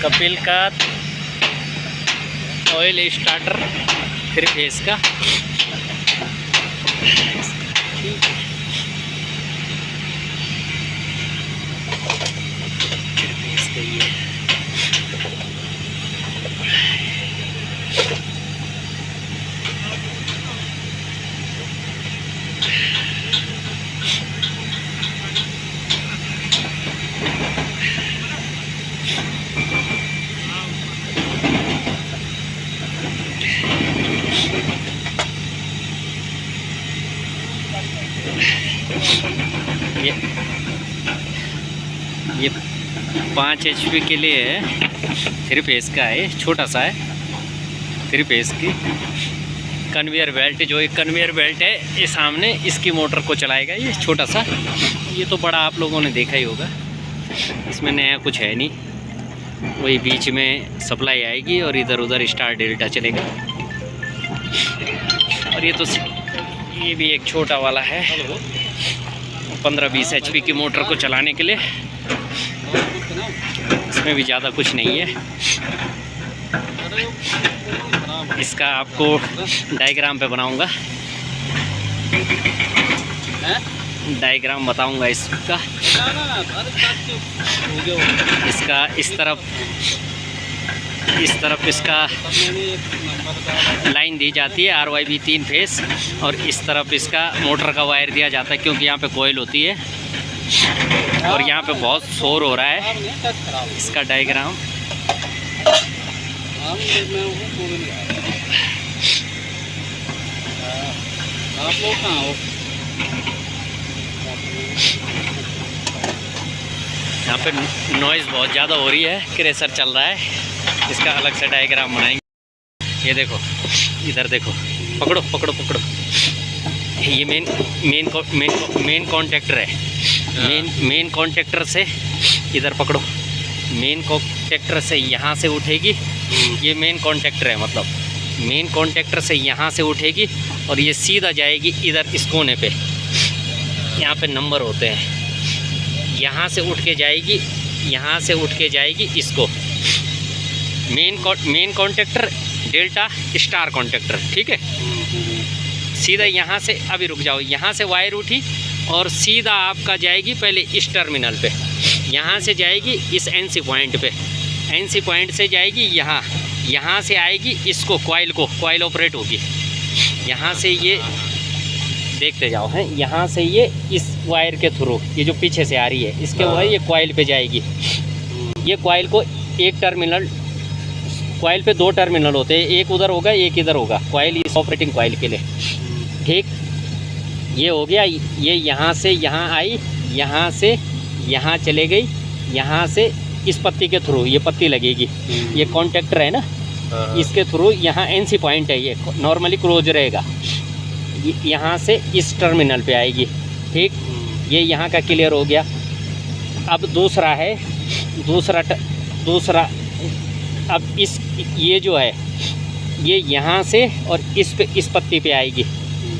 कपिल का oil starter 3 face का। ठीक है, 3 फेस का ये ये 5 HP के लिए है, 3 फेस का है, छोटा सा है 3 फेस की कन्वेयर बेल्ट। जो एक कन्वेयर बेल्ट है ये सामने इसकी मोटर को चलाएगा, ये छोटा सा। ये तो बड़ा आप लोगों ने देखा ही होगा, इसमें नया कुछ है नहीं। वही बीच में सप्लाई आएगी और इधर उधर स्टार डेल्टा चलेगा। और ये भी एक छोटा वाला है, 15-20 HP की मोटर को चलाने के लिए। इसमें भी ज़्यादा कुछ नहीं है। इसका आपको डायग्राम पे बनाऊंगा, डायग्राम बताऊंगा इसका। इसका इस तरफ इसका लाइन दी जाती है RYB 3 फेस, और इस तरफ इसका मोटर का वायर दिया जाता है, क्योंकि यहाँ पे कोयल होती है और यहाँ पे बहुत शोर हो रहा है। इसका डायग्राम आप लोग कहाँ हो? यहाँ पे नॉइज़ बहुत ज़्यादा हो रही है, क्रेशर चल रहा है। इसका अलग से डायग्राम बनाएंगे। ये देखो, इधर देखो, पकड़ो पकड़ो पकड़ो। ये मेन कॉन्टैक्टर है। मेन कॉन्टैक्टर से इधर पकड़ो, मेन कॉन्टैक्टर से यहाँ से उठेगी। ये मेन कॉन्टैक्टर है, मतलब मेन कॉन्टैक्टर से यहाँ से उठेगी और ये सीधा जाएगी इधर इस कोने पे। यहाँ पे नंबर होते हैं। यहाँ से उठ के जाएगी, यहाँ से उठ के जाएगी इसको। Main contactor delta star contactor, ठीक है। सीधा यहाँ से, अभी रुक जाओ, यहाँ से वायर उठी और सीधा आपका जाएगी पहले इस टर्मिनल पे, यहाँ से जाएगी इस NC पॉइंट पे, NC पॉइंट से जाएगी यहाँ से आएगी इसको, कॉइल ऑपरेट होगी। यहाँ से ये देखते जाओ हैं, यहाँ से ये इस वायर के थ्रू, ये जो पीछे से आ रही है इसके वो है, ये कॉइल पे जाएगी। ये कॉइल को एक टर्मिनल, कॉइल पे 2 टर्मिनल होते हैं, एक उधर होगा एक इधर होगा, कॉइल इस ऑपरेटिंग कॉइल के लिए, ठीक। ये हो गया। ये यहाँ से यहाँ आई, यहाँ से यहाँ चले गई, यहाँ से इस पत्ती के थ्रू, ये पत्ती लगेगी, ये कॉन्टैक्टर है ना, इसके थ्रू यहाँ NC पॉइंट है, ये नॉर्मली क्लोज रहेगा। यहाँ से इस टर्मिनल पे आएगी, ठीक। ये यहाँ का क्लियर हो गया। अब दूसरा है, दूसरा अब ये जो है ये यहाँ से और इस पत्ती पे आएगी,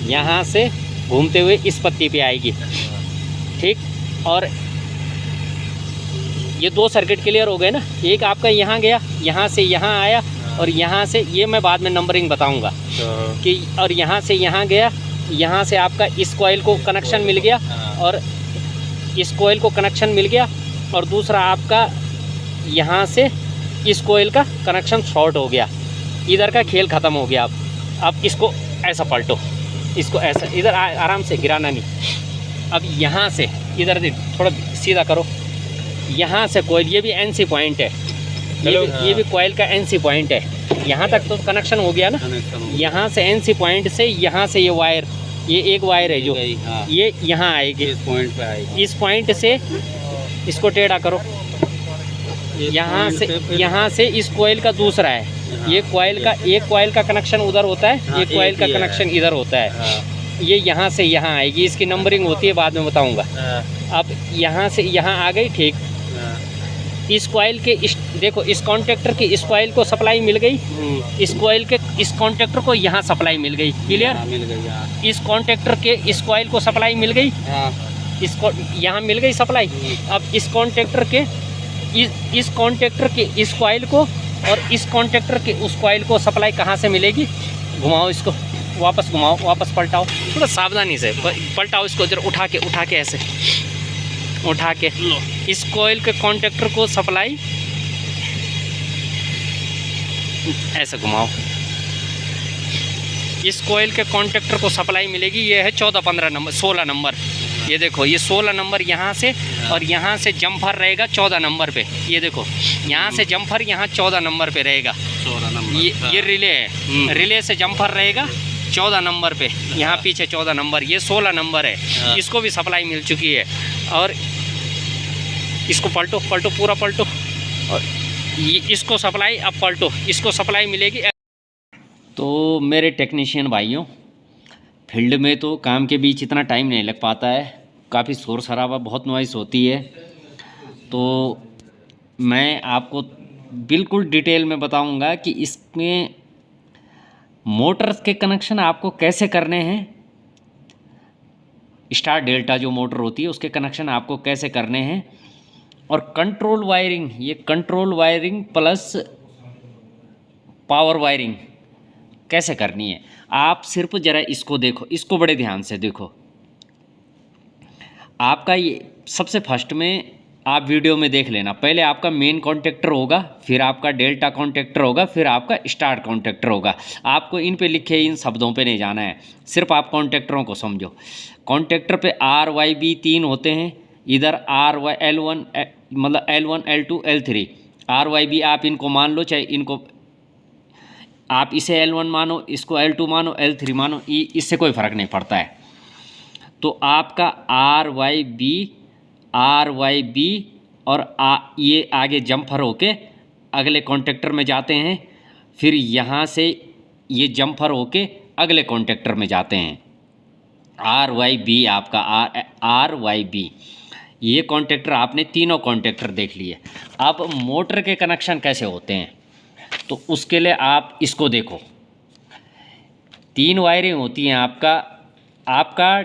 यहाँ से घूमते हुए इस पत्ती पे आएगी, ठीक। और ये 2 सर्किट क्लियर हो गए ना। एक आपका यहाँ गया, यहाँ से यहाँ आया, और यहाँ से, ये मैं बाद में नंबरिंग बताऊंगा कि, और यहाँ से यहाँ गया, यहाँ से आपका इस कॉइल को कनेक्शन मिल गया और इस कॉइल को कनेक्शन मिल गया, और दूसरा आपका यहाँ से इस कॉइल का कनेक्शन शॉर्ट हो गया। इधर का खेल ख़त्म हो गया। अब इसको ऐसा पलटो, इसको ऐसा, इधर आराम से, गिराना नहीं। अब यहाँ से इधर थोड़ा सीधा करो, यहाँ से कॉइल, ये भी NC पॉइंट है, ये भी कॉइल का NC पॉइंट है। यहाँ तक तो कनेक्शन हो गया ना। यहाँ से NC पॉइंट से यहाँ से ये वायर, ये एक वायर है जो ये यहाँ आएगी, इस पॉइंट पे आएगी। इस पॉइंट से इसको टेढ़ा करो, यहाँ से इस कॉइल का दूसरा है। ये कॉइल का, एक कॉइल का कनेक्शन उधर होता है, एक कॉइल का कनेक्शन इधर होता है। ये यहाँ से यहाँ आएगी, इसकी नंबरिंग होती है, बाद में बताऊँगा। अब यहाँ से यहाँ आ गई, ठीक। इस कॉइल के देखो, इस कॉन्टैक्टर की इस कॉइल को सप्लाई मिल गई, इस कॉइल के इस कॉन्टैक्टर को यहाँ सप्लाई मिल गई, क्लियर। मिल गई। इस कॉन्टैक्टर के इस कॉइल को सप्लाई मिल गई, इसको यहाँ मिल गई सप्लाई। अब इस कॉन्टैक्टर के इस कॉन्टेक्टर के इस कॉइल को और इस कॉन्टेक्टर के उस कॉइल को सप्लाई कहाँ से मिलेगी? घुमाओ इसको, वापस घुमाओ, वापस पलटाओ, थोड़ा सावधानी से पलटाओ इसको, इधर उठा के ऐसे उठा के इस कॉइल के कॉन्टेक्टर को सप्लाई ऐसे घुमाओ, इस कॉइल के कॉन्टेक्टर को सप्लाई मिलेगी। ये है 14, 15 नंबर, 16 नंबर। ये देखो, ये 16 नंबर यहाँ से, और यहाँ से जम्फर रहेगा 14 नंबर पे। ये देखो, यहाँ से जम्फर यहाँ 14 नंबर पे रहेगा। 14 नंबर। ये रिले है, रिले से जम्फर रहेगा 14 नंबर पे, यहाँ पीछे 14 नंबर, ये 16 नंबर है। इसको भी सप्लाई मिल चुकी है। और इसको पलटो, पूरा पलटो, और ये इसको सप्लाई, अब पलटो, इसको सप्लाई मिलेगी। तो मेरे टेक्नीशियन भाइयों, फील्ड में तो काम के बीच इतना टाइम नहीं लग पाता है, काफ़ी शोर शराबा, बहुत नॉइस होती है। तो मैं आपको बिल्कुल डिटेल में बताऊंगा कि इसमें मोटर्स के कनेक्शन आपको कैसे करने हैं। स्टार डेल्टा जो मोटर होती है उसके कनेक्शन आपको कैसे करने हैं, और कंट्रोल वायरिंग, ये control wiring plus power wiring कैसे करनी है। आप सिर्फ ज़रा इसको देखो, इसको बड़े ध्यान से देखो। आपका ये सबसे फर्स्ट में आप वीडियो में देख लेना, पहले आपका मेन कॉन्टेक्टर होगा, फिर आपका डेल्टा कॉन्टेक्टर होगा, फिर आपका स्टार कॉन्टेक्टर होगा। आपको इन पे लिखे इन शब्दों पे नहीं जाना है, सिर्फ आप कॉन्टेक्टरों को समझो। कॉन्टेक्टर पे RYB 3 होते हैं, इधर L1 मतलब L1 L2 L3 RYB आप इनको मान लो, चाहे इनको आप इसे L1 मानो, इसको L2 मानो, L3 मानो, इससे कोई फ़र्क नहीं पड़ता है। तो आपका RYB और ये आगे जम्फर होके अगले कॉन्टेक्टर में जाते हैं, फिर यहाँ से ये जम्फर होके अगले कॉन्टेक्टर में जाते हैं। RYB आपका RYB, ये कॉन्टेक्टर आपने तीनों कॉन्टेक्टर देख लिए। अब मोटर के कनेक्शन कैसे होते हैं, तो उसके लिए आप इसको देखो। 3 वायरिंग होती हैं आपका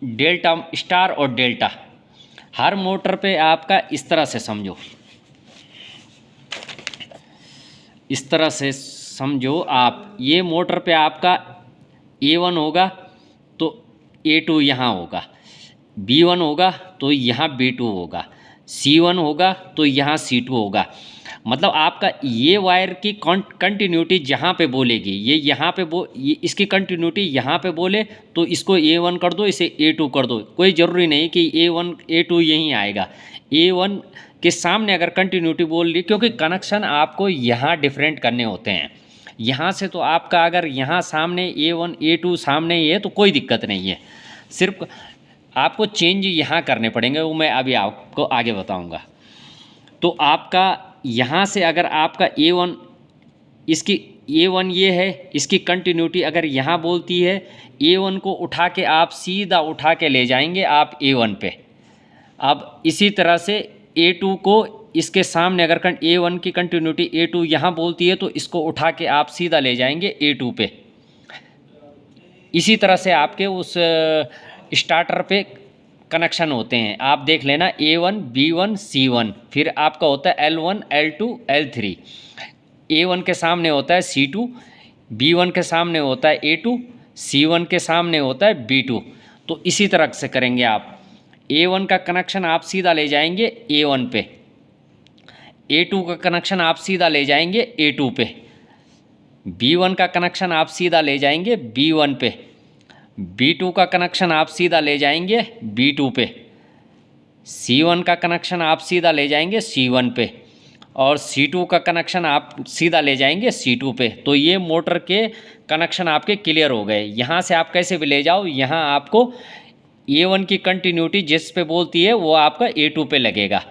डेल्टा, स्टार और डेल्टा। हर मोटर पे आपका इस तरह से समझो, इस तरह से समझो आप। ये मोटर पे आपका A1 होगा तो A2 यहाँ होगा, B1 होगा तो यहाँ B2 होगा, C1 होगा तो यहाँ C2 होगा। मतलब आपका ये वायर की कंटिन्यूटी जहाँ पे बोलेगी, ये यहाँ पे ये इसकी कंटिन्यूटी यहाँ पे बोले तो इसको A1 कर दो, इसे A2 कर दो। कोई ज़रूरी नहीं कि A1 A2 यहीं आएगा। A1 के सामने अगर कंटिन्यूटी बोल ली, क्योंकि कनेक्शन आपको यहाँ डिफरेंट करने होते हैं। यहाँ से तो आपका अगर यहाँ सामने A1 A2 सामने ही है तो कोई दिक्कत नहीं है, सिर्फ आपको चेंज यहाँ करने पड़ेंगे, वो मैं अभी आपको आगे बताऊँगा। तो आपका यहाँ से अगर आपका A1, इसकी A1 ये है, इसकी कंटिन्यूटी अगर यहाँ बोलती है, A1 को उठा के आप सीधा उठा के ले जाएंगे आप A1 पे। अब इसी तरह से A2 को इसके सामने अगर A1 की कंटिन्यूटी A2 यहाँ बोलती है तो इसको उठा के आप सीधा ले जाएंगे A2 पे। इसी तरह से आपके उस स्टार्टर पे कनेक्शन होते हैं, आप देख लेना A1 B1 C1, फिर आपका होता है L1 L2 L3। A1 के सामने होता है C2, B1 के सामने होता है A2, C1 के सामने होता है B2। तो इसी तरह से करेंगे आप। A1 का कनेक्शन आप सीधा ले जाएंगे A1 पे, A2 का कनेक्शन आप सीधा ले जाएंगे A2 पे, B1 का कनेक्शन आप सीधा ले जाएंगे B1 पे, B2 का कनेक्शन आप सीधा ले जाएंगे B2 पे, C1 का कनेक्शन आप सीधा ले जाएंगे C1 पे, और C2 का कनेक्शन आप सीधा ले जाएंगे C2 पे। तो ये मोटर के कनेक्शन आपके क्लियर हो गए। यहाँ से आप कैसे भी ले जाओ, यहाँ आपको A1 की कंटिन्यूटी जिस पे बोलती है वो आपका A2 पे लगेगा।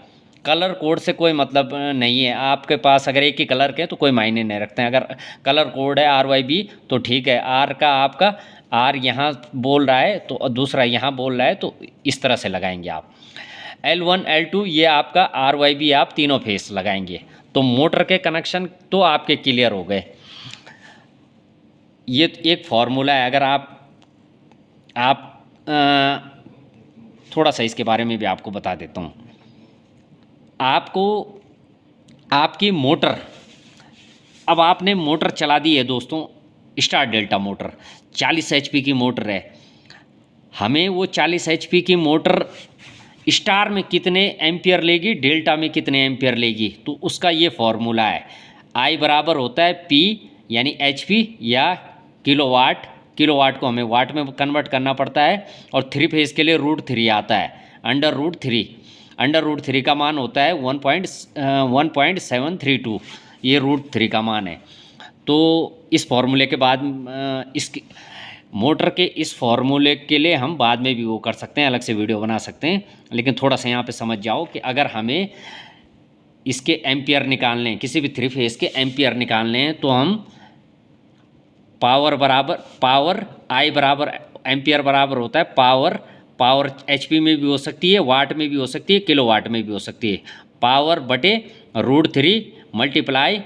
कलर कोड से कोई मतलब नहीं है, आपके पास अगर एक ही कलर के तो कोई मायने नहीं रखते हैं। अगर कलर कोड है RYB तो ठीक है, R का आपका R यहाँ बोल रहा है तो दूसरा यहाँ बोल रहा है, तो इस तरह से लगाएंगे आप। L1 L2 ये आपका RYB आप तीनों फेस लगाएंगे, तो मोटर के कनेक्शन तो आपके क्लियर हो गए। ये एक फार्मूला है, अगर आप थोड़ा सा इसके बारे में भी आपको बता देता हूँ। आपको आपकी मोटर, अब आपने मोटर चला दी है दोस्तों, स्टार डेल्टा मोटर 40 HP की मोटर है। हमें वो 40 HP की मोटर स्टार में कितने एम्पियर लेगी, डेल्टा में कितने एम्पियर लेगी, तो उसका ये फॉर्मूला है। I बराबर होता है P यानी HP या किलोवाट, किलोवाट को हमें वाट में कन्वर्ट करना पड़ता है, और 3 फेज़ के लिए √3 आता है, √3 का मान होता है 1.732, ये √3 का मान है। तो इस फॉर्मूले के बाद इसकी मोटर के इस फॉर्मूले के लिए हम बाद में भी वो कर सकते हैं, अलग से वीडियो बना सकते हैं, लेकिन थोड़ा सा यहाँ पे समझ जाओ कि अगर हमें इसके एम्पियर निकालने हैं, किसी भी 3 फेज़ के एम्पियर निकालने हैं, तो हम पावर I बराबर एम्पियर बराबर होता है पावर HP में भी हो सकती है, वाट में भी हो सकती है, किलोवाट में भी हो सकती है। पावर बटे √3 मल्टीप्लाई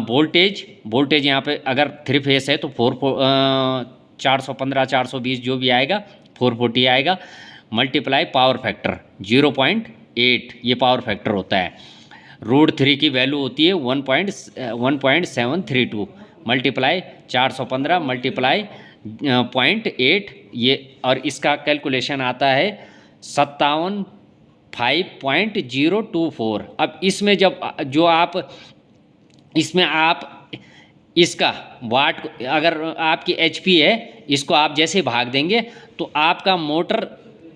वोल्टेज यहाँ पे अगर 3 फेस है तो 415 420 जो भी आएगा 440 आएगा, मल्टीप्लाई पावर फैक्टर 0.8, ये पावर फैक्टर होता है। √3 की वैल्यू होती है 1.732 मल्टीप्लाई 415 मल्टीप्लाई 0.8, ये, और इसका कैलकुलेशन आता है 57.024। अब इसमें इसमें आप इसका वाट, अगर आपकी HP है, इसको आप जैसे भाग देंगे तो आपका मोटर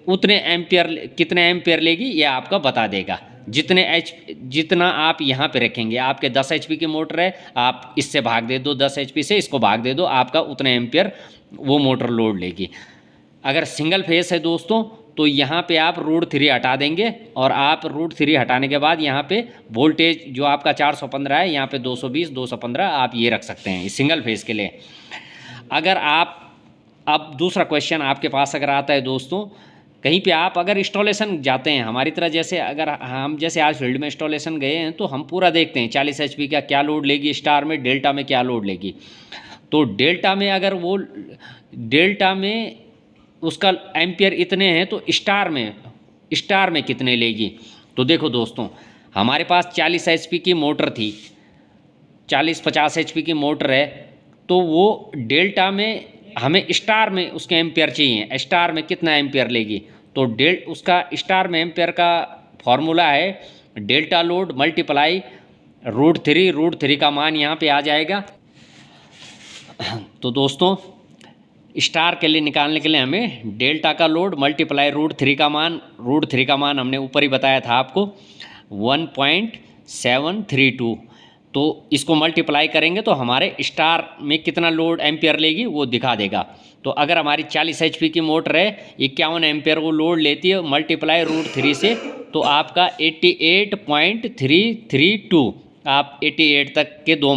उतने एम्पियर, कितने एम्पियर लेगी ये आपका बता देगा। जितना आप यहाँ पे रखेंगे, आपके 10 HP की मोटर है, आप इससे भाग दे दो, 10 HP से इसको भाग दे दो, आपका उतने एम्पियर वो मोटर लोड लेगी। अगर सिंगल फेस है दोस्तों, तो यहाँ पे आप √3 हटा देंगे, और आप √3 हटाने के बाद यहाँ पे वोल्टेज जो आपका 415 है, यहाँ पे 220 215 आप ये रख सकते हैं सिंगल फेस के लिए। अगर आप, अब दूसरा क्वेश्चन आपके पास अगर आता है दोस्तों, कहीं पे आप अगर इंस्टॉलेशन जाते हैं हमारी तरह, जैसे अगर हम जैसे आज फील्ड में इंस्टॉलेशन गए हैं, तो हम पूरा देखते हैं 40 HP का क्या लोड लेगी स्टार में, डेल्टा में क्या लोड लेगी। तो डेल्टा में अगर वो डेल्टा में उसका एम्पियर इतने हैं, तो स्टार में कितने लेगी। तो देखो दोस्तों, हमारे पास 40 HP की मोटर थी, 40-50 HP की मोटर है, तो वो डेल्टा में हमें स्टार में उसके एम्पियर चाहिए, स्टार में कितना एम्पियर लेगी। तो उसका स्टार में एम्पियर का फॉर्मूला है डेल्टा लोड मल्टीप्लाई √3 का मान यहाँ पे आ जाएगा। तो दोस्तों, स्टार के लिए निकालने के लिए हमें डेल्टा का लोड मल्टीप्लाई √3 का मान हमने ऊपर ही बताया था आपको 1.732। तो इसको मल्टीप्लाई करेंगे तो हमारे स्टार में कितना लोड एम्पियर लेगी वो दिखा देगा। तो अगर हमारी 40 HP की मोटर है, 51 एम्पियर वो लोड लेती है, मल्टीप्लाई √3 से, तो आपका 88.332, आप 88 तक के दो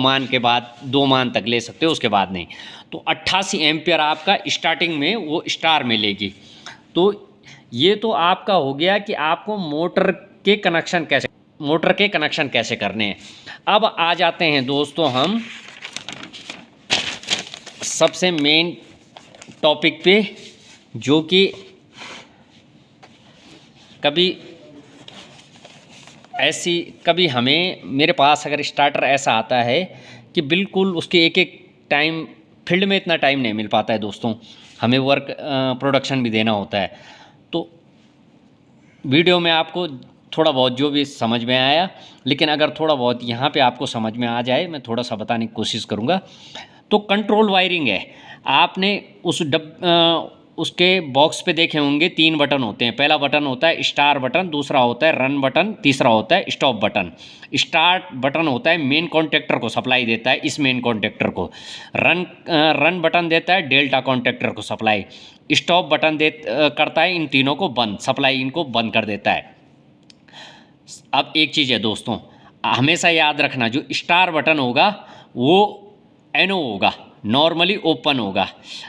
मान तक ले सकते हो, उसके बाद नहीं। तो 88 एम्पियर आपका स्टार्टिंग में वो स्टार में लेगी। तो ये तो आपका हो गया कि आपको मोटर के कनेक्शन कैसे करने हैं। अब आ जाते हैं दोस्तों हम सबसे मेन टॉपिक पे, जो कि कभी हमें मेरे पास अगर स्टार्टर ऐसा आता है कि बिल्कुल उसके एक टाइम फील्ड में इतना टाइम नहीं मिल पाता है दोस्तों, हमें वर्क प्रोडक्शन भी देना होता है। तो वीडियो में आपको थोड़ा बहुत जो भी समझ में आया, लेकिन अगर थोड़ा बहुत यहाँ पे आपको समझ में आ जाए, मैं थोड़ा सा बताने की कोशिश करूँगा। तो कंट्रोल वायरिंग है, आपने उसके बॉक्स पे देखे होंगे 3 बटन होते हैं। पहला बटन होता है स्टार बटन, दूसरा होता है रन बटन, तीसरा होता है स्टॉप बटन। स्टार्ट बटन होता है मेन कॉन्टैक्टर को सप्लाई देता है, इस मेन कॉन्टैक्टर को। रन बटन देता है डेल्टा कॉन्टैक्टर को सप्लाई। स्टॉप बटन करता है इन तीनों को बंद, सप्लाई इनको बंद कर देता है। अब एक चीज़ है दोस्तों, हमेशा याद रखना, जो स्टार बटन होगा वो NO होगा, नॉर्मली ओपन होगा।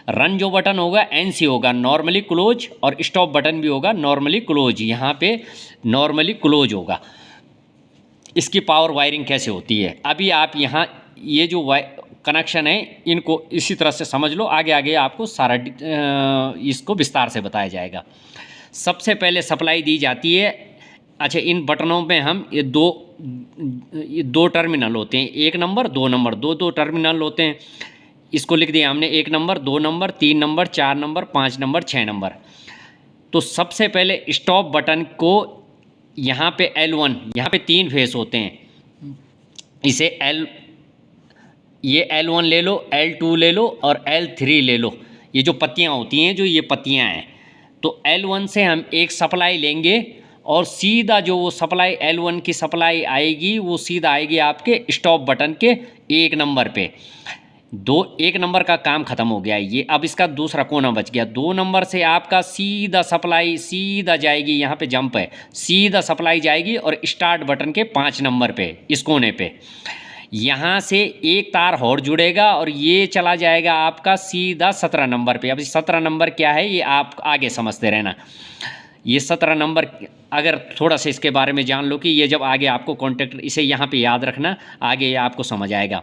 रन जो बटन होगा NC होगा, नॉर्मली क्लोज, और स्टॉप बटन भी होगा नॉर्मली क्लोज, यहाँ पे नॉर्मली क्लोज होगा। इसकी पावर वायरिंग कैसे होती है, अभी आप यहाँ ये जो कनेक्शन है इनको इसी तरह से समझ लो, आगे आपको सारा इसको विस्तार से बताया जाएगा। सबसे पहले सप्लाई दी जाती है अच्छा, इन बटनों में हम ये दो टर्मिनल होते हैं, 1 नंबर 2 नंबर, दो टर्मिनल होते हैं। इसको लिख दिया हमने 1 number 2 number 3 number 4 number 5 number 6 number. तो सबसे पहले स्टॉप बटन को यहाँ पे L1, यहाँ पे 3 फेस होते हैं, इसे ये L1 ले लो, L2 ले लो और L3 ले लो। ये जो पत्तियाँ होती हैं, जो ये पत्तियाँ हैं, तो L1 से हम एक सप्लाई लेंगे और सीधा जो वो सप्लाई L1 की सप्लाई आएगी वो सीधा आएगी आपके स्टॉप बटन के 1 नंबर पे। 1 नंबर का काम ख़त्म हो गया ये। अब इसका दूसरा कोना बच गया। 2 नंबर से आपका सीधा सप्लाई सीधा जाएगी, यहाँ पे जंप है, सीधा सप्लाई जाएगी और स्टार्ट बटन के 5 नंबर पे, इस कोने पे। यहाँ से एक तार और जुड़ेगा और ये चला जाएगा आपका सीधा 17 नंबर पे। अब 17 नंबर क्या है ये आप आगे समझते रहना। ये 17 नंबर अगर थोड़ा सा इसके बारे में जान लो कि ये जब आगे आपको कॉन्टेक्ट, इसे यहाँ पे याद रखना, आगे ये आपको समझ आएगा।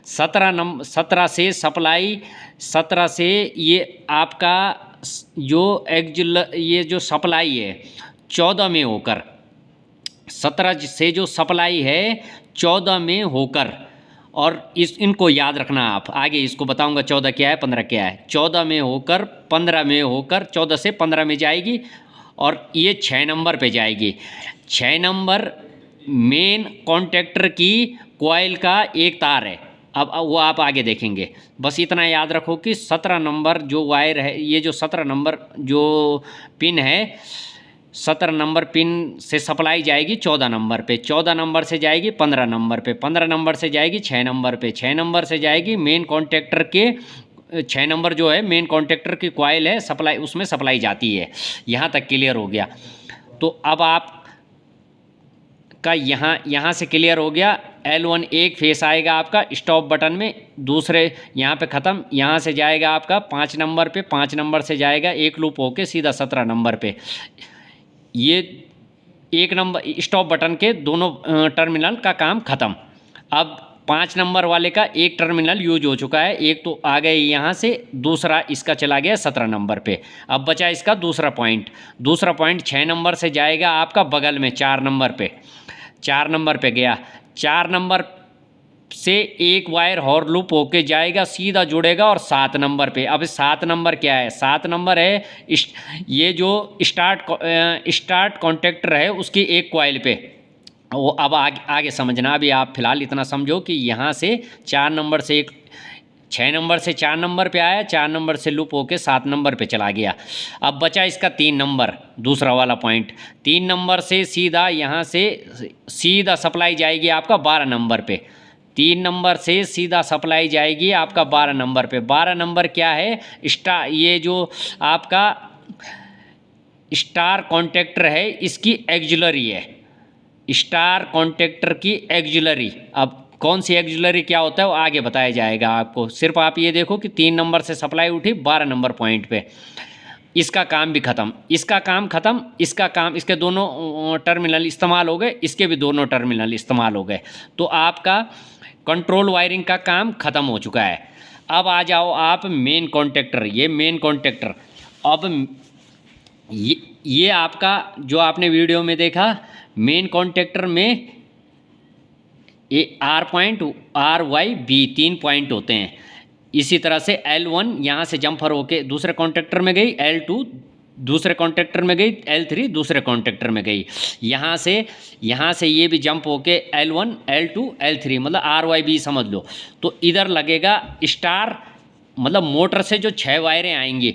17 से सप्लाई, 17 से ये आपका जो ये जो सप्लाई है 14 में होकर, 17 से जो सप्लाई है 14 में होकर, और इनको याद रखना आप, आगे इसको बताऊंगा 14 क्या है 15 क्या है। 14 में होकर 15 में होकर 14 से 15 में जाएगी और ये 6 नंबर पे जाएगी। 6 नंबर मेन कॉन्टेक्टर की कॉइल का एक तार है। अब वो आप आगे देखेंगे, बस इतना याद रखो कि 17 नंबर जो वायर है, ये जो 17 नंबर जो पिन है, 17 नंबर पिन से सप्लाई जाएगी 14 नंबर पे, 14 नंबर से जाएगी 15 नंबर पे, 15 नंबर से जाएगी 6 नंबर पे, 6 नंबर से जाएगी मेन कॉन्टेक्टर के 6 नंबर जो है मेन कॉन्टेक्टर की कॉइल है, सप्लाई, उसमें सप्लाई जाती है। यहाँ तक क्लियर हो गया। तो अब आप का यहाँ से क्लियर हो गया। L1 एक फेस आएगा आपका स्टॉप बटन में, दूसरे यहाँ पे ख़त्म, यहाँ से जाएगा आपका 5 नंबर पे, 5 नंबर से जाएगा एक लूप होके सीधा 17 नंबर पे। ये 1 नंबर स्टॉप बटन के दोनों टर्मिनल का काम ख़त्म। अब 5 नंबर वाले का एक टर्मिनल यूज हो चुका है, एक तो आ गए यहाँ से, दूसरा इसका चला गया 17 नंबर पे। अब बचा इसका दूसरा पॉइंट। दूसरा पॉइंट 6 नंबर से जाएगा आपका बगल में 4 नंबर पे, 4 नंबर पे गया। 4 नंबर से एक वायर और लूप होके जाएगा, सीधा जुड़ेगा और 7 नंबर पे। अब 7 नंबर क्या है? 7 नंबर है ये जो स्टार्ट कॉन्टेक्टर है उसकी एक कॉइल पे। वो अब आगे समझना। अभी आप फिलहाल इतना समझो कि यहाँ से 4 नंबर से 6 नंबर से 4 नंबर पे आया, 4 नंबर से लूप होके 7 नंबर पे चला गया। अब बचा इसका 3 नंबर, दूसरा वाला पॉइंट। 3 नंबर से सीधा यहाँ से सीधा सप्लाई जाएगी आपका 12 नंबर पे। 3 नंबर से सीधा सप्लाई जाएगी आपका 12 नंबर पे। 12 नंबर क्या है? ये जो आपका स्टार कॉन्टेक्टर है इसकी एक्सिलरी है, स्टार कॉन्टेक्टर की एक्सिलरी। अब कौन सी एक्सिलरी क्या होता है वो आगे बताया जाएगा आपको। सिर्फ आप ये देखो कि 3 नंबर से सप्लाई उठी 12 नंबर पॉइंट पे, इसका काम भी ख़त्म, इसका काम ख़त्म, इसका काम, इसके दोनों टर्मिनल इस्तेमाल हो गए, इसके भी दोनों टर्मिनल इस्तेमाल हो गए। तो आपका कंट्रोल वायरिंग का काम ख़त्म हो चुका है। अब आ जाओ आप मेन कॉन्टेक्टर। ये मेन कॉन्टेक्टर, अब ये आपका जो आपने वीडियो में देखा, मेन कॉन्टेक्टर में ये R point, R Y B 3 point होते हैं। इसी तरह से L1 यहाँ से जंफर होके दूसरे कॉन्टेक्टर में गई, L2 दूसरे कॉन्टेक्टर में गई, L3 दूसरे कॉन्टेक्टर में गई। यहाँ से ये भी जंप होके L1 L2 L3, मतलब R Y B समझ लो। तो इधर लगेगा स्टार, मतलब मोटर से जो 6 वायरें आएंगी,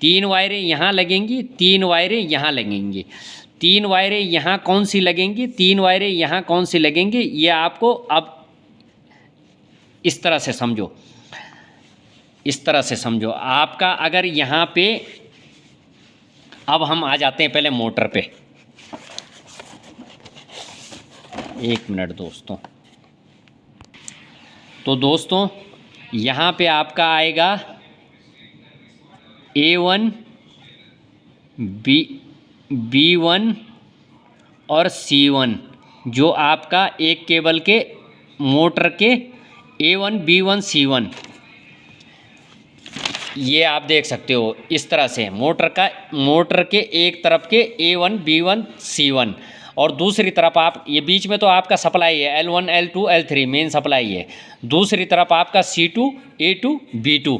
3 वायरें यहाँ लगेंगी, 3 वायरें यहाँ लगेंगी, 3 वायरें यहाँ कौन सी लगेंगी, 3 वायरें यहाँ कौन सी लगेंगी, ये आपको अब इस तरह से समझो, इस तरह से समझो। आपका अगर यहाँ पे, अब हम आ जाते हैं पहले मोटर पे। 1 मिनट दोस्तों। तो दोस्तों यहाँ पे आपका आएगा A1 B1 और C1, जो आपका एक केबल के मोटर के A1 B1 C1, ये आप देख सकते हो इस तरह से मोटर के एक तरफ के A1 B1 C1, और दूसरी तरफ आप ये बीच में तो आपका सप्लाई है L1 L2 L3 main supply है, दूसरी तरफ आपका C2 A2 B2,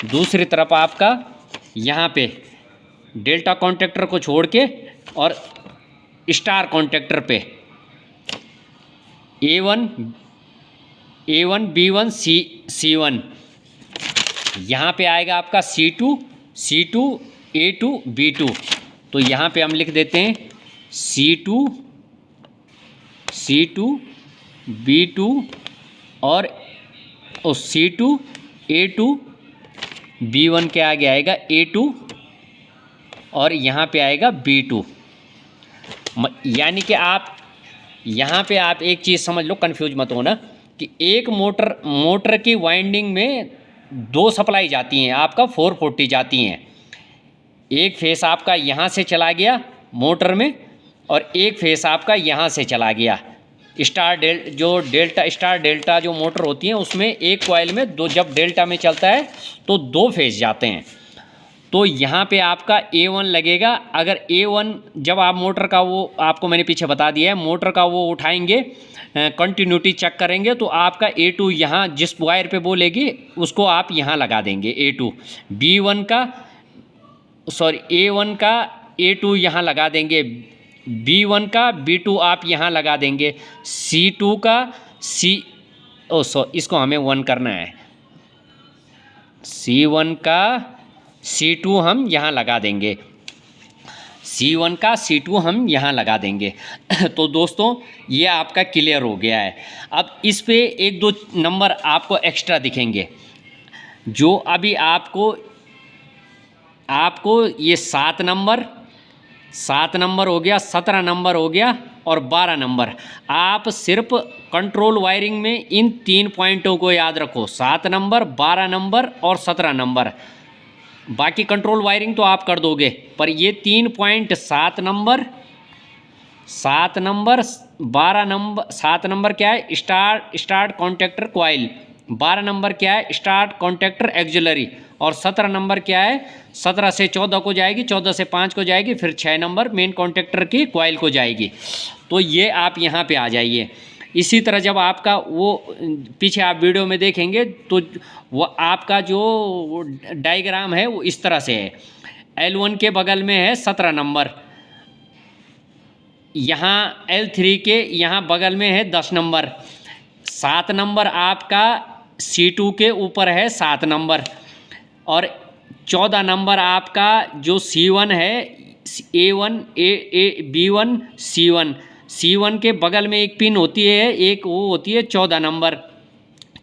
दूसरी तरफ आपका यहाँ पे डेल्टा कॉन्टेक्टर को छोड़ के और स्टार कॉन्टेक्टर पे A1 B1 C1, यहाँ पे आएगा आपका C2 A2 B2। तो यहाँ पे हम लिख देते हैं C2 B2 और C2 A2 B1 के आगे आएगा A2 और यहाँ पे आएगा B2। यानी कि आप यहाँ पे आप एक चीज़ समझ लो, कंफ्यूज मत होना कि एक मोटर की वाइंडिंग में दो सप्लाई जाती हैं, आपका 440 जाती हैं। एक फेस आपका यहाँ से चला गया मोटर में और एक फेस आपका यहाँ से चला गया। स्टार डेल्टा जो मोटर होती हैं उसमें एक कॉइल में दो, जब डेल्टा में चलता है तो दो फेस जाते हैं। तो यहाँ पे आपका A1 लगेगा। अगर A1 जब आप मोटर का वो आपको मैंने पीछे बता दिया है, मोटर का वो उठाएंगे कंटिन्यूटी चेक करेंगे तो आपका A2 यहाँ जिस वायर पे बोलेगी उसको आप यहाँ लगा देंगे A2। A1 का A2 यहाँ लगा देंगे, B1 का B2 आप यहाँ लगा देंगे, C2 का इसको हमें 1 करना है, C1 का C2 हम यहाँ लगा देंगे, C1 का C2 हम यहाँ लगा देंगे। तो दोस्तों ये आपका क्लियर हो गया है। अब इस पे एक दो नंबर आपको एक्स्ट्रा दिखेंगे जो अभी आपको ये 7 नंबर हो गया, 17 नंबर हो गया और 12 नंबर। आप सिर्फ कंट्रोल वायरिंग में इन 3 पॉइंटों को याद रखो, 7 नंबर, 12 नंबर और 17 नंबर। बाकी कंट्रोल वायरिंग तो आप कर दोगे, पर ये 3 पॉइंट 7 नंबर 12 नंबर, 7 नंबर क्या है स्टार्ट कॉन्टेक्टर कॉइल, 12 नंबर क्या है स्टार्ट कॉन्टेक्टर एक्सिलरी और 17 नंबर क्या है 17 से 14 को जाएगी, 14 से 5 को जाएगी, फिर 6 नंबर मेन कॉन्टेक्टर की कॉइल को जाएगी। तो ये आप यहाँ पे आ जाइए। इसी तरह जब आपका वो पीछे आप वीडियो में देखेंगे तो वो आपका जो डायग्राम है वो इस तरह से है। L1 के बगल में है 17 नंबर, यहाँ L3 के यहाँ बगल में है 10 नंबर, 7 नंबर आपका C2 के ऊपर है 7 नंबर और 14 नंबर आपका जो C1 है A1 B1 C1 के बगल में एक पिन होती है, एक वो होती है 14 नंबर,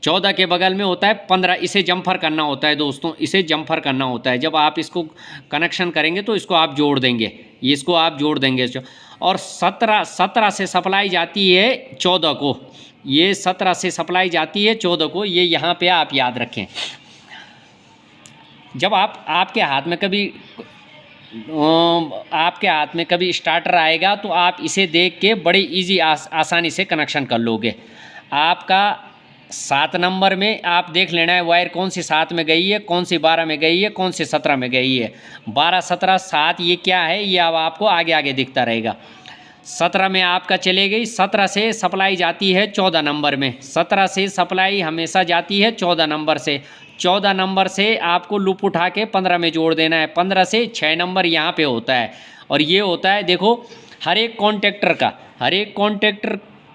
14 के बगल में होता है 15। इसे जम्फर करना होता है दोस्तों, इसे जम्फर करना होता है। जब आप इसको कनेक्शन करेंगे तो इसको आप जोड़ देंगे, इसको आप जोड़ देंगे। और 17 से सप्लाई जाती है 14 को, ये 17 से सप्लाई जाती है 14 को, ये यहाँ पे आप याद रखें। जब आपके हाथ में कभी स्टार्टर आएगा तो आप इसे देख के बड़े इजी आसानी से कनेक्शन कर लोगे। आपका 7 नंबर में आप देख लेना है वायर कौन सी 7 में गई है, कौन सी 12 में गई है, कौन सी 17 में गई है। 12 17 7 ये क्या है, ये अब आपको आगे दिखता रहेगा। 17 में आपका चले गई, 17 से सप्लाई जाती है 14 नंबर में, 17 से सप्लाई हमेशा जाती है 14 नंबर से। 14 नंबर से आपको लूप उठा के 15 में जोड़ देना है। 15 से 6 नंबर यहाँ पे होता है और ये होता है, देखो हर एक कॉन्टेक्टर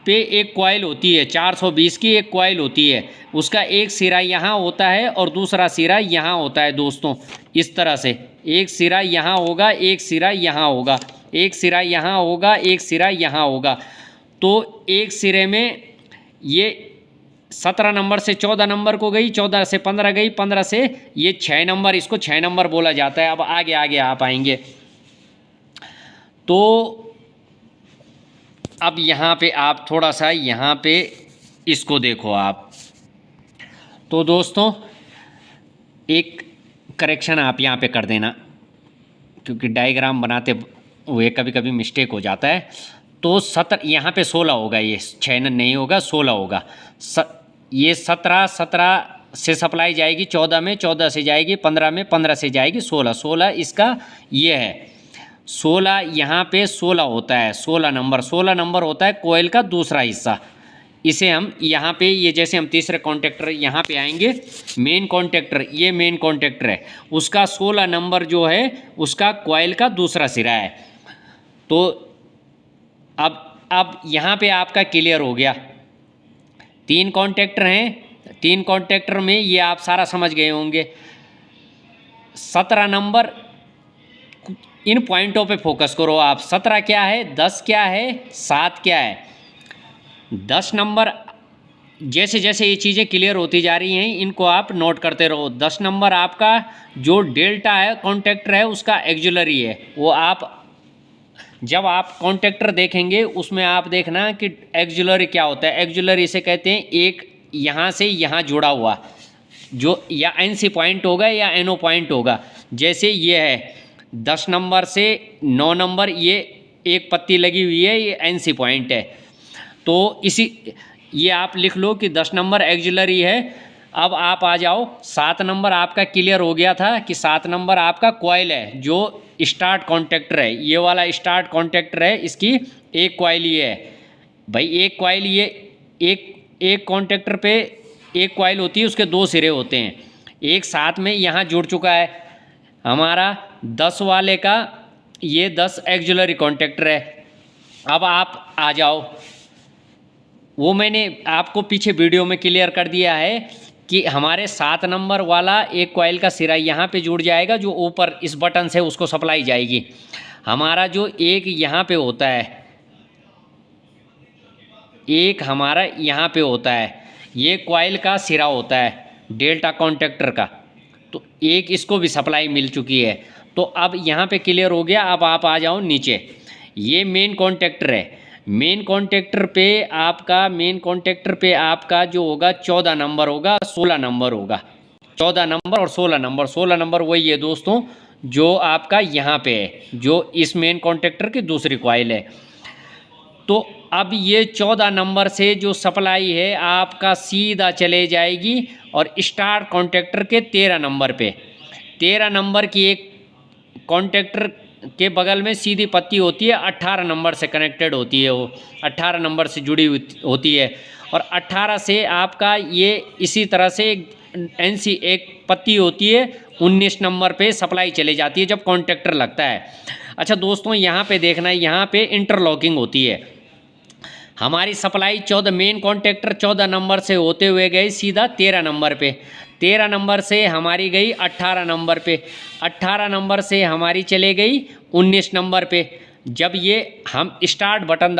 पे एक कॉइल होती है, 420 की एक कॉइल होती है, उसका एक सिरा यहाँ होता है और दूसरा सिरा यहाँ होता है दोस्तों। इस तरह से एक सिरा यहाँ होगा, एक सिरा यहाँ होगा, एक सिरा यहाँ होगा, एक सिरा यहाँ होगा। तो एक सिरे में ये 17 नंबर से 14 नंबर को गई, 14 से 15 गई, 15 से ये 6 नंबर, इसको 6 नंबर बोला जाता है। अब आगे आप आएंगे तो अब यहाँ पे आप थोड़ा सा यहाँ पे इसको देखो आप। तो दोस्तों एक करेक्शन आप यहाँ पे कर देना, क्योंकि डायग्राम बनाते हुए कभी कभी मिस्टेक हो जाता है। तो 17 यहाँ पे 16 होगा, ये 6 नहीं होगा, 16 होगा। ये 17 से सप्लाई जाएगी 14 में, 14 से जाएगी 15 में, 15 से जाएगी 16 इसका ये है। 16 यहाँ पे 16 होता है, 16 नंबर होता है कोयल का दूसरा हिस्सा। इसे हम यहाँ पे, ये जैसे हम तीसरे कॉन्टेक्टर यहाँ पे आएंगे, मेन कॉन्टेक्टर, ये मेन कॉन्टेक्टर है, उसका 16 नंबर जो है उसका कॉयल का दूसरा सिरा है। तो अब यहाँ पे आपका क्लियर हो गया। 3 कॉन्टेक्टर हैं, 3 कॉन्टेक्टर में ये आप सारा समझ गए होंगे। 17 नंबर, इन पॉइंटों पे फोकस करो आप। 17 क्या है, 10 क्या है, 7 क्या है। 10 नंबर, जैसे जैसे ये चीज़ें क्लियर होती जा रही हैं इनको आप नोट करते रहो। 10 नंबर आपका जो डेल्टा है कॉन्टेक्टर है उसका एक्जुलरी है, वो आप जब आप कॉन्टेक्टर देखेंगे उसमें आप देखना कि एक्जुलरी क्या होता है। एक्जुलरी इसे कहते हैं एक यहाँ से यहाँ जुड़ा हुआ, जो या एनसी पॉइंट होगा या एनओ पॉइंट होगा। जैसे ये है 10 नंबर से 9 नंबर, ये एक पत्ती लगी हुई है, ये एनसी पॉइंट है। तो ये आप लिख लो कि 10 नंबर एक्जुलरी है। अब आप आ जाओ, 7 नंबर आपका क्लियर हो गया था कि 7 नंबर आपका कॉइल है, जो स्टार्ट कॉन्टेक्टर है। ये वाला स्टार्ट कॉन्टेक्टर है, इसकी एक कॉइल ये है भाई, एक कॉइल, ये एक कॉन्टेक्टर पे एक कॉइल होती है, उसके 2 सिरे होते हैं। एक साथ में यहाँ जुड़ चुका है हमारा 10 वाले का, ये 10 एक्जुलरी कॉन्टेक्टर है। अब आप आ जाओ, वो मैंने आपको पीछे वीडियो में क्लियर कर दिया है कि हमारे 7 नंबर वाला एक कॉइल का सिरा यहाँ पे जुड़ जाएगा, जो ऊपर इस बटन से उसको सप्लाई जाएगी। हमारा जो एक यहाँ पे होता है, एक हमारा यहाँ पे होता है, ये कॉइल का सिरा होता है डेल्टा कॉन्टेक्टर का। तो एक इसको भी सप्लाई मिल चुकी है। तो अब यहाँ पे क्लियर हो गया। अब आप आ जाओ नीचे, ये मेन कॉन्टेक्टर है। मेन कॉन्टेक्टर पे आपका जो होगा 14 नंबर होगा, 16 नंबर होगा। 14 नंबर और 16 नंबर, 16 नंबर वही है दोस्तों जो आपका यहाँ पे है, जो इस मेन कॉन्टेक्टर की दूसरी कॉइल है। तो अब ये 14 नंबर से जो सप्लाई है आपका सीधा चले जाएगी और स्टार कॉन्टेक्टर के 13 नंबर पे, 13 नंबर की एक कॉन्टेक्टर के बगल में सीधी पत्ती होती है, 18 नंबर से कनेक्टेड होती है, वो 18 नंबर से जुड़ी होती है। और 18 से आपका ये इसी तरह से एनसी एक पत्ती होती है, 19 नंबर पे सप्लाई चले जाती है जब कॉन्टेक्टर लगता है। अच्छा दोस्तों, यहाँ पे देखना है, यहाँ पे इंटरलॉकिंग होती है। हमारी सप्लाई 14 मेन कॉन्टेक्टर 14 नंबर से होते हुए गई सीधा 13 नंबर पे, 13 नंबर से हमारी गई 18 नंबर पे, 18 नंबर से हमारी चले गई 19 नंबर पे। जब ये हम स्टार्ट बटन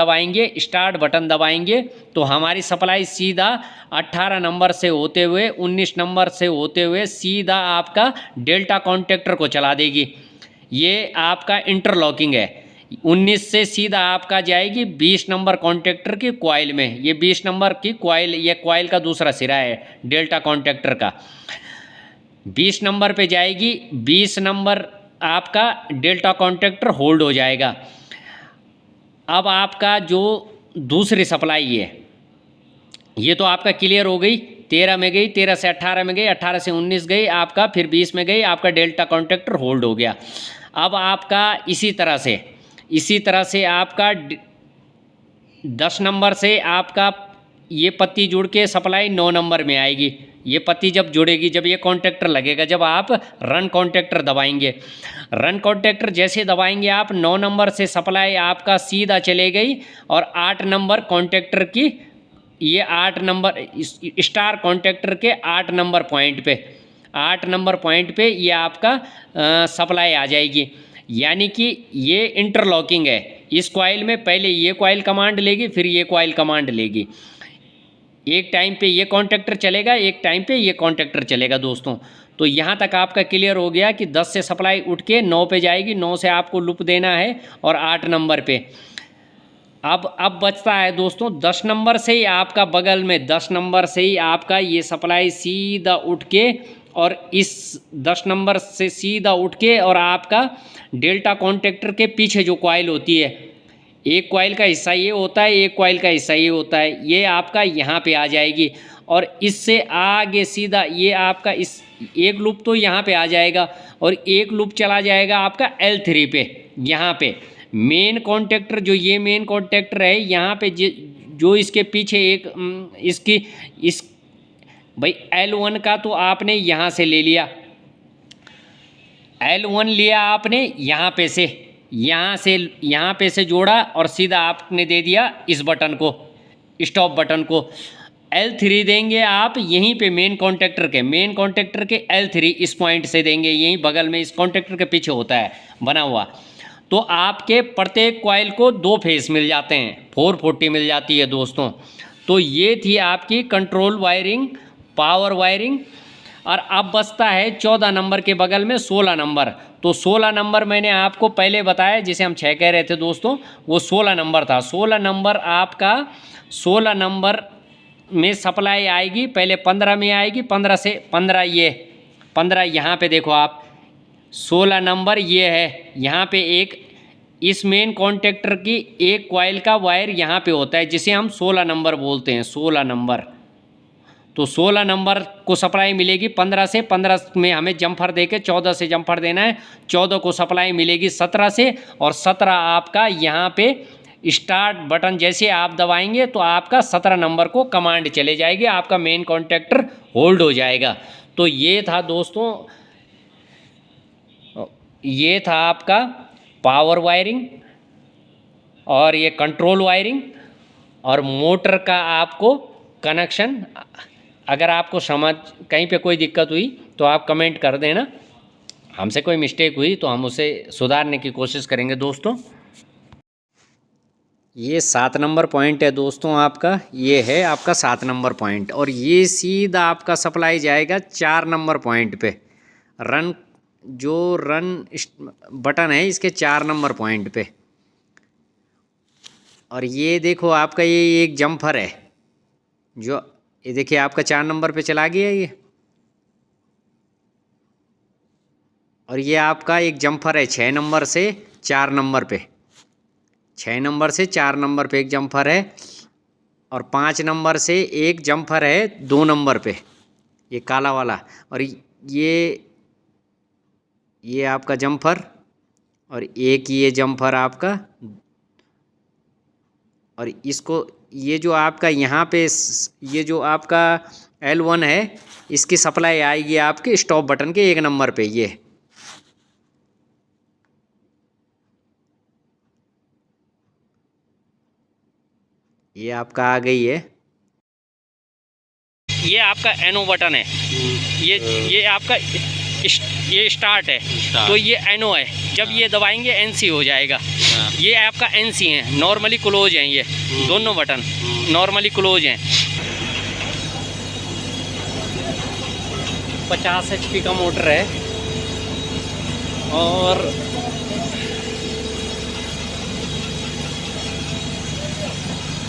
दबाएंगे तो हमारी सप्लाई सीधा 18 नंबर से होते हुए 19 नंबर से होते हुए सीधा आपका डेल्टा कॉन्टेक्टर को चला देगी। ये आपका इंटरलॉकिंग है। 19 से सीधा आपका जाएगी 20 नंबर कॉन्टेक्टर की कॉइल में। ये 20 नंबर की कॉइल, ये कॉइल का दूसरा सिरा है डेल्टा कॉन्टेक्टर का। 20 नंबर पे जाएगी, 20 नंबर आपका डेल्टा कॉन्टेक्टर होल्ड हो जाएगा। अब आपका जो दूसरी सप्लाई है ये तो आपका क्लियर हो गई, 13 में गई, 13 से 18 में गई, 18 से 19 गई आपका, फिर 20 में गई, आपका डेल्टा कॉन्टेक्टर होल्ड हो गया। अब आपका इसी तरह से आपका 10 नंबर से आपका ये पत्ती जुड़ के सप्लाई 9 नंबर में आएगी। ये पत्ती जब जुड़ेगी, जब ये कॉन्टेक्टर लगेगा, जब आप रन कॉन्टेक्टर दबाएंगे, रन कॉन्टेक्टर जैसे दबाएंगे आप, 9 नंबर से सप्लाई आपका सीधा चले गई और 8 नंबर कॉन्टेक्टर की, ये 8 नंबर स्टार कॉन्टेक्टर के 8 नंबर पॉइंट पे, 8 नंबर पॉइंट पे ये आपका सप्लाई आ जाएगी। यानी कि ये इंटरलॉकिंग है। इस कॉइल में पहले ये कॉइल कमांड लेगी, फिर ये कॉइल कमांड लेगी। एक टाइम पे ये कॉन्टेक्टर चलेगा, एक टाइम पे ये कॉन्टेक्टर चलेगा दोस्तों। तो यहाँ तक आपका क्लियर हो गया कि 10 से सप्लाई उठ के 9 पे जाएगी, 9 से आपको लूप देना है और 8 नंबर पे। अब बचता है दोस्तों 10 नंबर से ही आपका बगल में, 10 नंबर से ही आपका ये सप्लाई सीधा उठ के और इस 10 नंबर से सीधा उठ के और आपका डेल्टा कॉन्टेक्टर के पीछे जो कॉइल होती है, एक कॉइल का हिस्सा ये होता है, एक कॉइल का हिस्सा ये होता है, ये आपका यहाँ पे आ जाएगी। और इससे आगे सीधा ये आपका इस एक लूप तो यहाँ पे आ जाएगा और एक लूप चला जाएगा आपका L3 पे, यहाँ पे मेन कॉन्टेक्टर, जो ये मेन कॉन्टेक्टर है, यहाँ पे जो इसके पीछे एक इस भाई L1 का तो आपने यहाँ से ले लिया, L1 लिया आपने यहाँ पे से जोड़ा और सीधा आपने दे दिया इस बटन को, स्टॉप बटन को। L3 देंगे आप यहीं पे मेन कॉन्टेक्टर के L3 इस पॉइंट से देंगे, यहीं बगल में इस कॉन्टेक्टर के पीछे होता है बना हुआ। तो आपके प्रत्येक कॉइल को 2 फेस मिल जाते हैं, 440 मिल जाती है दोस्तों। तो ये थी आपकी कंट्रोल वायरिंग, पावर वायरिंग। और अब बचता है 14 नंबर के बगल में 16 नंबर। तो 16 नंबर मैंने आपको पहले बताया, जिसे हम 6 कह रहे थे दोस्तों, वो 16 नंबर था। 16 नंबर आपका 16 नंबर में सप्लाई आएगी, पहले 15 में आएगी, 15 से 15 यहाँ पे देखो आप, 16 नंबर ये है। यहाँ पे एक इस मेन कॉन्टेक्टर की एक कॉइल का वायर यहाँ पे होता है, जिसे हम 16 नंबर बोलते हैं, 16 नंबर। तो 16 नंबर को सप्लाई मिलेगी 15 से, 15 में हमें जम्फर देके 14 से जम्फर देना है, 14 को सप्लाई मिलेगी 17 से, और 17 आपका यहाँ पे स्टार्ट बटन जैसे आप दबाएंगे तो आपका 17 नंबर को कमांड चले जाएगी, आपका मेन कॉन्टेक्टर होल्ड हो जाएगा। तो ये था दोस्तों, ये था आपका पावर वायरिंग और ये कंट्रोल वायरिंग और मोटर का आपको कनेक्शन। अगर आपको समझ कहीं पे कोई दिक्कत हुई तो आप कमेंट कर देना, हमसे कोई मिस्टेक हुई तो हम उसे सुधारने की कोशिश करेंगे दोस्तों। ये 7 नंबर पॉइंट है दोस्तों आपका, ये है आपका 7 नंबर पॉइंट, और ये सीधा आपका सप्लाई जाएगा 4 नंबर पॉइंट पे। रन बटन है इसके 4 नंबर पॉइंट पे। और ये देखो आपका ये एक जम्फर है, जो ये देखिए आपका 4 नंबर पे चला गया ये, और ये आपका एक जम्फर है 6 नंबर से 4 नंबर पे, 6 नंबर से 4 नंबर पे एक जम्फर है, और 5 नंबर से एक जम्फर है 2 नंबर पे, ये काला वाला। और ये आपका जम्फर, और एक ये जम्फर आपका, और इसको ये जो आपका यहाँ पे ये जो आपका L1 है, इसकी सप्लाई आएगी आपके स्टॉप बटन के 1 नंबर पे। ये आपका आ गई है, ये आपका NO बटन है, ये आपका ये स्टार्ट है, तो ये NO है। जब ये दबाएंगे NC हो जाएगा। ये आपका NC है, नॉर्मली क्लोज हैं, ये दोनों बटन नॉर्मली क्लोज हैं। 50 HP का मोटर है, और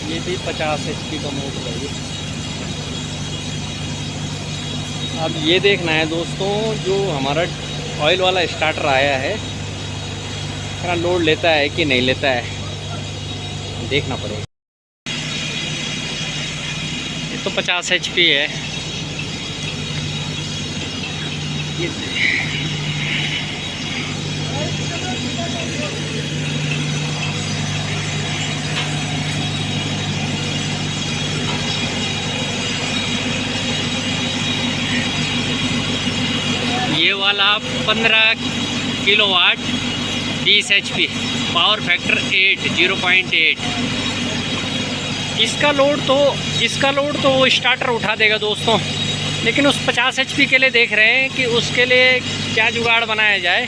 ये भी 50 HP का मोटर है। अब ये देखना है दोस्तों, जो हमारा ऑयल वाला स्टार्टर आया है, इतना लोड लेता है कि नहीं लेता है, देखना पड़ेगा। ये तो 50 HP है। ये वाला 15 किलोवाट 20 HP, पावर फैक्टर 0.8। इसका लोड तो वो स्टार्टर उठा देगा दोस्तों, लेकिन उस 50 HP के लिए देख रहे हैं कि उसके लिए क्या जुगाड़ बनाया जाए,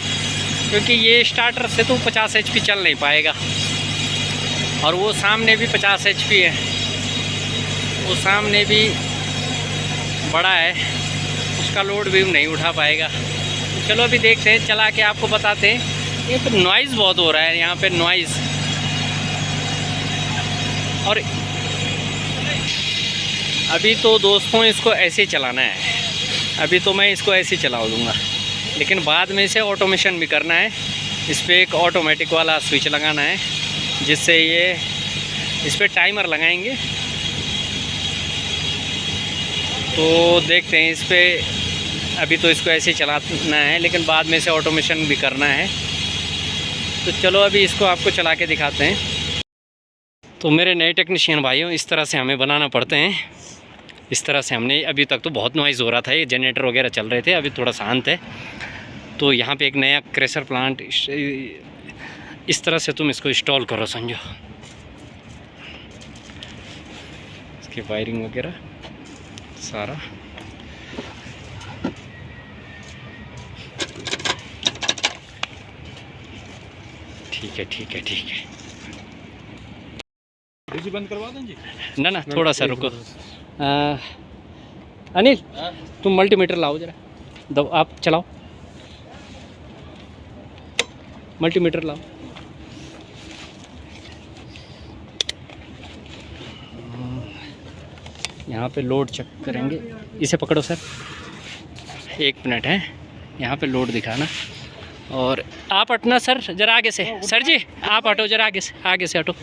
क्योंकि ये स्टार्टर से तो 50 HP चल नहीं पाएगा। और वो सामने भी 50 HP है, वो सामने भी बड़ा है, उसका लोड भी नहीं उठा पाएगा। चलो अभी देखते हैं, चला के आपको बताते हैं। ये तो नॉइज़ बहुत हो रहा है यहाँ पे, नॉइज़। और अभी तो दोस्तों इसको ऐसे ही चलाना है, अभी तो मैं इसको ऐसे ही चला दूँगा, लेकिन बाद में इसे ऑटोमेशन भी करना है। इस पर एक ऑटोमेटिक वाला स्विच लगाना है, जिससे ये इस पर टाइमर लगाएंगे। तो देखते हैं इस पर, अभी तो इसको ऐसे ही चलाना है, लेकिन बाद में इसे ऑटोमेशन भी करना है। तो चलो अभी इसको आपको चला के दिखाते हैं। तो मेरे नए टेक्नीशियन भाइयों, इस तरह से हमें बनाना पड़ते हैं। इस तरह से हमने, अभी तक तो बहुत नॉइज़ हो रहा था, ये जनरेटर वगैरह चल रहे थे, अभी थोड़ा शांत है। तो यहाँ पे एक नया क्रेशर प्लांट इस तरह से तुम इसको इंस्टॉल करो, समझो। इसकी वायरिंग वगैरह सारा ठीक है, ठीक है, ठीक है। डीसी बंद करवा दें जी? ना ना, थोड़ा सा रुको। अनिल, तुम मल्टीमीटर लाओ जरा, दो आप चलाओ, मल्टीमीटर लाओ। यहाँ पे लोड चेक करेंगे, इसे पकड़ो सर, 1 मिनट है। यहाँ पे लोड दिखाना, और आप हटना सर जरा आगे से, सर जी आप हटो जरा आगे से हटो।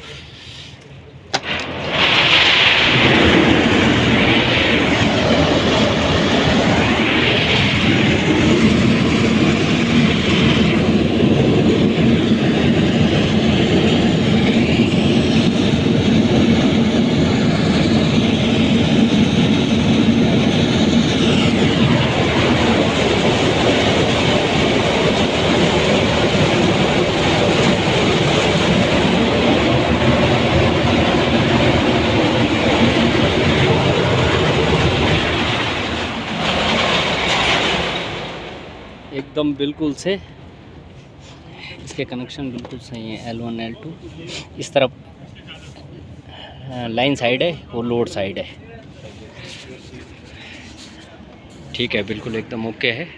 एकदम बिल्कुल से इसके कनेक्शन बिल्कुल सही है। L1 L2 इस तरफ लाइन साइड है, वो लोड साइड है। ठीक है, बिल्कुल एकदम ओके है।